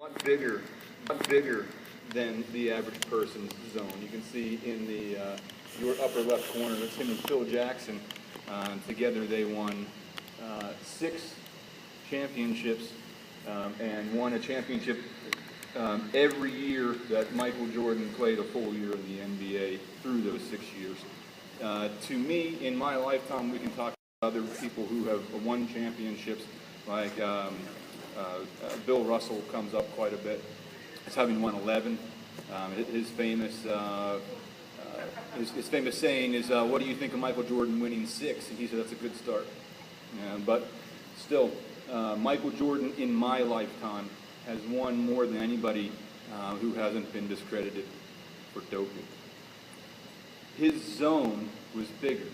lot bigger than the average person's zone. You can see in the your upper left corner, that's him and Phil Jackson. Together they won 6 championships and won a championship every year that Michael Jordan played a full year in the NBA through those 6 years. To me, in my lifetime, we can talk about other people who have won championships, like Bill Russell comes up quite a bit. As having won 11. His famous saying is, "What do you think of Michael Jordan winning 6?" And he said, "That's a good start." But still, Michael Jordan in my lifetime has won more than anybody who hasn't been discredited for doping. His zone was bigger.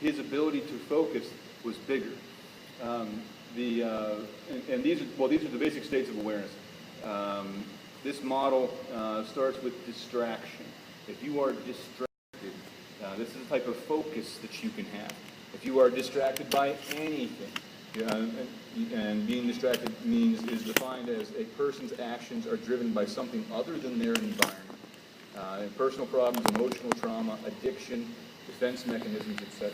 His ability to focus was bigger. These are the basic states of awareness. This model starts with distraction. If you are distracted, this is the type of focus that you can have. If you are distracted by anything, and being distracted is defined as a person's actions are driven by something other than their environment. Personal problems, emotional trauma, addiction, defense mechanisms, etc.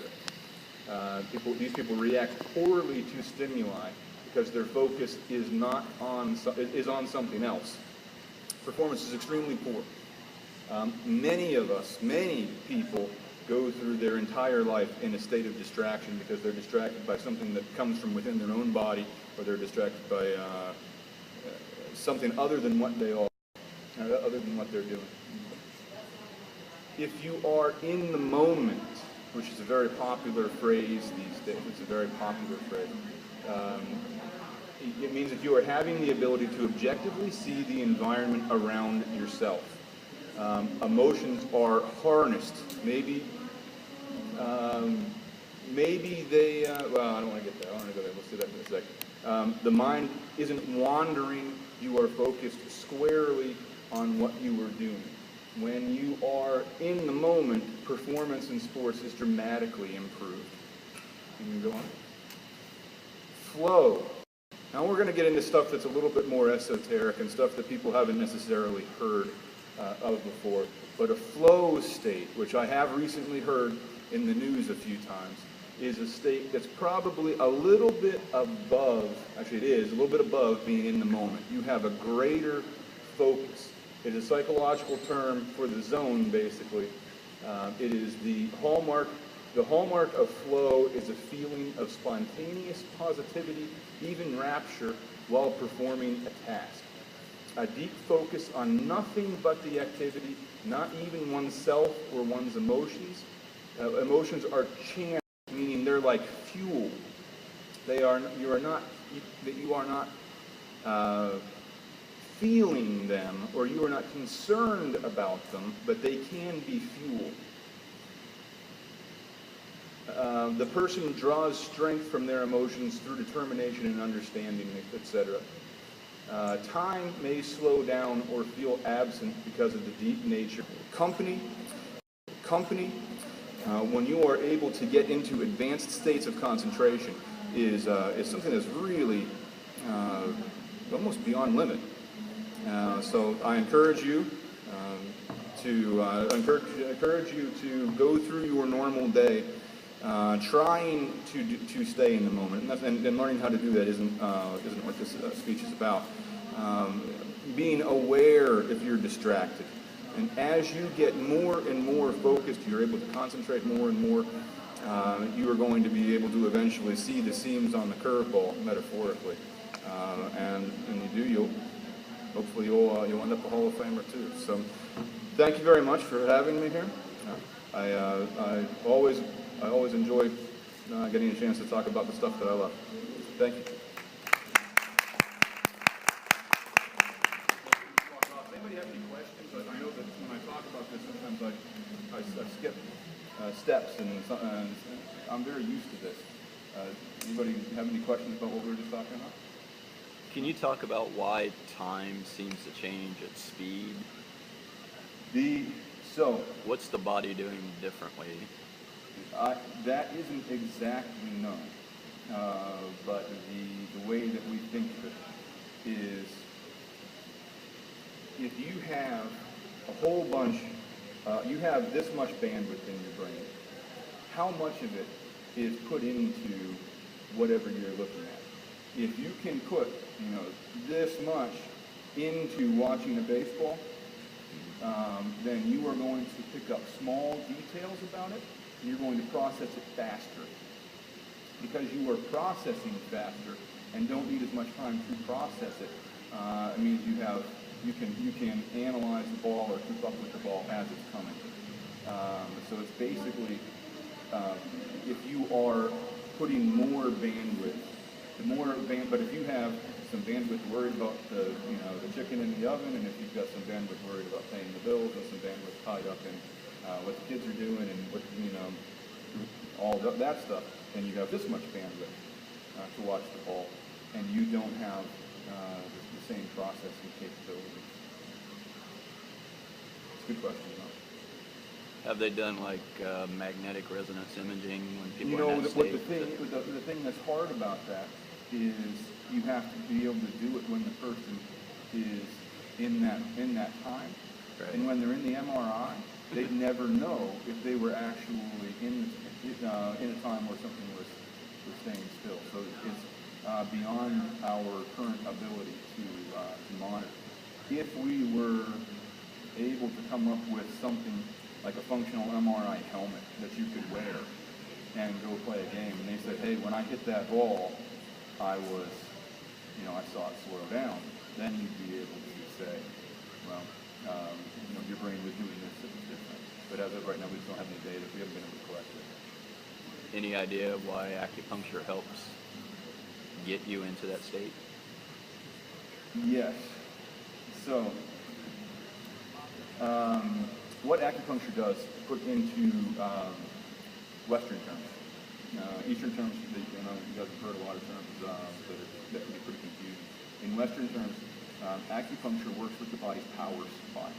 These people react poorly to stimuli because their focus is on something else. Performance is extremely poor. Many people go through their entire life in a state of distraction because they're distracted by something that comes from within their own body, or they're distracted by something other than what they are, other than what they're doing. If you are in the moment, which is a very popular phrase these days, it's a very popular phrase, it means that you are having the ability to objectively see the environment around yourself. Emotions are harnessed. Maybe they, well, I don't want to get there. I want to go there. We'll see that in a second. The mind isn't wandering. You are focused squarely on what you are doing. When you are in the moment, performance in sports is dramatically improved. Can you go on? Flow. Now we're going to get into stuff that's a little bit more esoteric and stuff that people haven't necessarily heard of before. But a flow state, which I have recently heard in the news a few times, is a state that's probably a little bit above, actually it is, a little bit above being in the moment. You have a greater focus. It is a psychological term for the zone, basically. It is the hallmark of flow is a feeling of spontaneous positivity, even rapture, while performing a task. A deep focus on nothing but the activity, not even oneself or one's emotions. Emotions are channeled, meaning they're like fuel. You are not feeling them, or you are not concerned about them, but they can be fuel. The person draws strength from their emotions through determination and understanding, etc. Time may slow down or feel absent because of the deep nature. Company, when you are able to get into advanced states of concentration, is something that's really almost beyond limit. So I encourage you to go through your normal day, trying to stay in the moment, and learning how to do that isn't what this speech is about. Being aware if you're distracted, and as you get more and more focused, you're able to concentrate more and more. You are going to be able to eventually see the seams on the curveball, metaphorically, and hopefully you'll end up a Hall of Famer too. So, thank you very much for having me here. I always enjoy getting a chance to talk about the stuff that I love. Thank you. Anybody have any questions? I know that when I talk about this, sometimes I skip steps, and I'm very used to this. Anybody have any questions about what we were just talking about? Can you talk about why time seems to change at speed? What's the body doing differently? That isn't exactly known, but the way that we think of it is if you have a whole bunch, you have this much bandwidth in your brain, how much of it is put into whatever you're looking at? If you can put, this much into watching a baseball, then you are going to pick up small details about it, and you're going to process it faster. Because you are processing faster and don't need as much time to process it, it means you can analyze the ball or keep up with the ball as it's coming. So it's basically, if you are putting more bandwidth, but if you have some bandwidth worried about the chicken in the oven, and if you've got some bandwidth worried about paying the bills, and some bandwidth tied up in what the kids are doing and what all that stuff, and you have this much bandwidth to watch the ball, and you don't have the same processing capabilities. It's a good question, though. Have they done like magnetic resonance imaging when people are in that the state? thing that's hard about that is you have to be able to do it when the person is in that time. Right. And when they're in the MRI, they'd never know if they were actually in a time where something was staying still. So it's beyond our current ability to monitor. If we were able to come up with something like a functional MRI helmet that you could wear and go play a game, and they said, hey, when I hit that ball, I saw it slow down, then you'd be able to say, well, your brain was doing this, it was different. But as of right now, we just don't have any data. We haven't been able to collect it. Any idea why acupuncture helps get you into that state? Yes. So, what acupuncture does, put into Western terms. Eastern terms, you guys have heard a lot of terms that can be pretty confusing. In Western terms, acupuncture works with the body's power supply.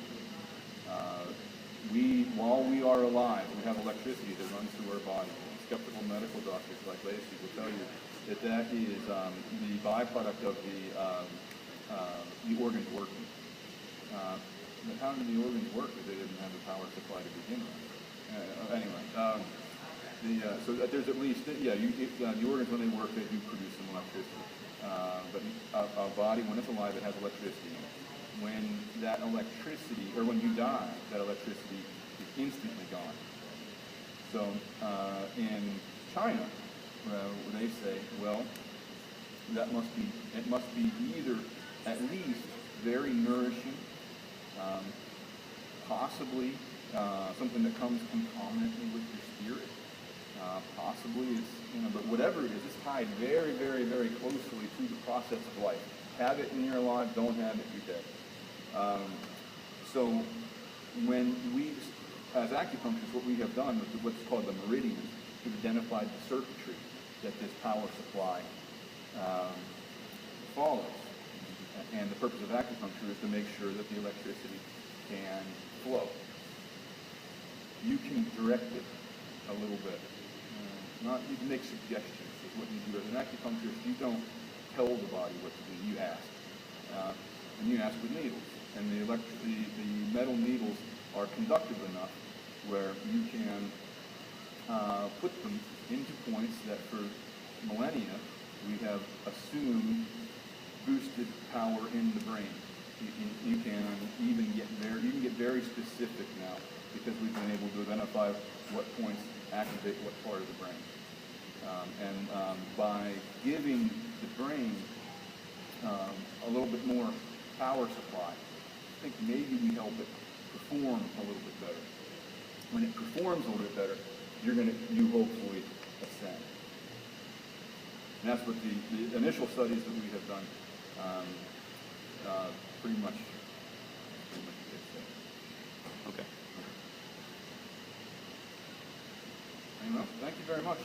While we are alive, we have electricity that runs through our body. Skeptical medical doctors like Lacey will tell you that is the byproduct of the organs working. But how did the organs work if they didn't have the power supply to begin with? So that there's at least, the organs, when they work, they do produce some electricity. But our body, when it's alive, it has electricity in it. When that electricity, or when you die, that electricity is instantly gone. So in China, they say, well, it must be either at least very nourishing, possibly something that comes concomitantly with your spirit. Possibly it's, but whatever it is, it's tied very, very, very closely to the process of life. Have it and you're alive, don't have it, you're dead. So when we, as acupuncturists, what we have done with what's called the meridians, we've identified the circuitry that this power supply follows. And the purpose of acupuncture is to make sure that the electricity can flow. You can direct it a little bit. You can make suggestions is what you do. As an acupuncturist, you don't tell the body what to do. You ask. And you ask with needles. And the metal needles are conductive enough where you can put them into points that for millennia we have assumed boosted power in the brain. You can even get very specific now because we've been able to identify what points activate what part of the brain. By giving the brain a little bit more power supply, I think maybe we help it perform a little bit better. When it performs a little bit better, you hopefully ascend. And that's what the initial studies that we have done pretty much did say. Okay. Thank you very much.